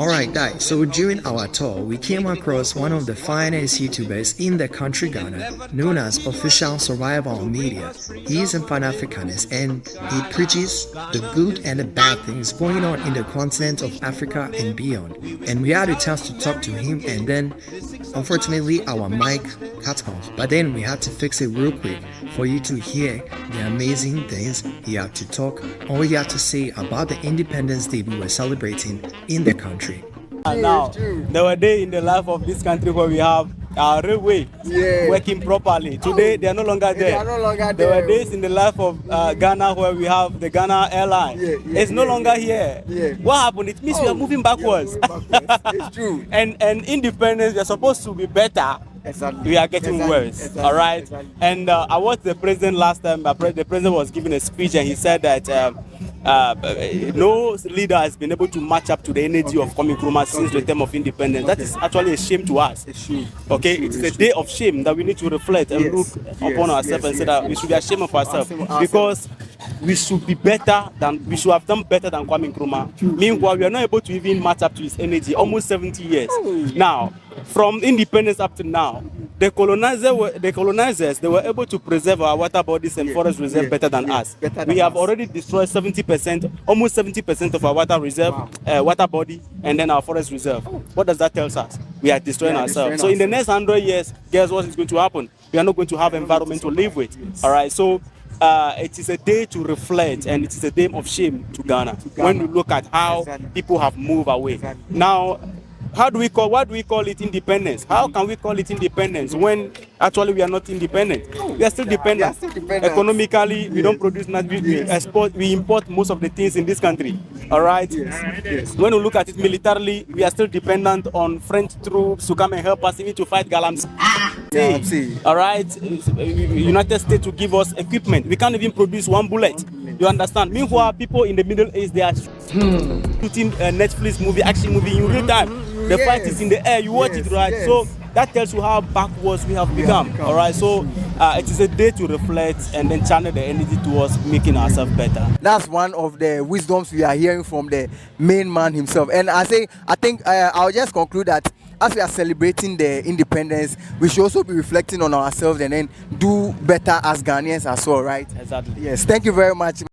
Alright guys, so during our tour, we came across one of the finest YouTubers in the country Ghana, known as Official Survival Media. He is a Pan-Africanist and he preaches the good and the bad things going on in the continent of Africa and beyond. And we had a chance to talk to him, and then unfortunately our mic cut off, but then we had to fix it real quick for you to hear the amazing things he had to talk or he had to say about the Independence Day we were celebrating in the country. Now, there were days in the life of this country where we have our railway working properly. Today, they are no longer there. There were days in the life of Ghana where we have the Ghana airline. It's no longer here. What happened? It means we are moving backwards. It's true. and independence, we are supposed to be better. Exactly. We are getting worse. Exactly. All right. And I watched the president last time. The president was giving a speech, and he said that no leader has been able to match up to the energy of Kwame Nkrumah since the time of independence. That is actually a shame to us. Okay, it's a day of shame that we need to reflect and look upon ourselves and say that we should be ashamed of ourselves, because we should be better than, we should have done better than Kwame Nkrumah. Meanwhile, we are not able to even match up to his energy. Almost 70 years now, from independence up to now. The colonizers, they were able to preserve our water bodies and forest reserve better than us. We have already destroyed 70%, almost 70% of our water reserve, water body, and then our forest reserve. What does that tell us? We are destroying ourselves. So in the next 100 years, guess what is going to happen? We are not going to have environment to live with. All right. So it is a day to reflect, and it is a day of shame to Ghana when we look at how people have moved away. Now, what do we call it independence? How can we call it independence when actually we are not independent? We are still dependent. Economically, we don't produce nothing. We export, we import most of the things in this country. All right. When we look at it militarily, we are still dependent on French troops to come and help us even to fight Galamsey. All right. United States to give us equipment. We can't even produce one bullet. You understand? Meanwhile, people in the Middle East, they are shooting a Netflix movie, action movie in real time. The fight is in the air, you watch it, right? So that tells you how backwards we have become. All right, so it is a day to reflect and then channel the energy towards making ourselves better. That's one of the wisdoms we are hearing from the main man himself. And I think I'll just conclude that as we are celebrating the independence, we should also be reflecting on ourselves and then do better as Ghanaians as well, right? Exactly. Yes, thank you very much.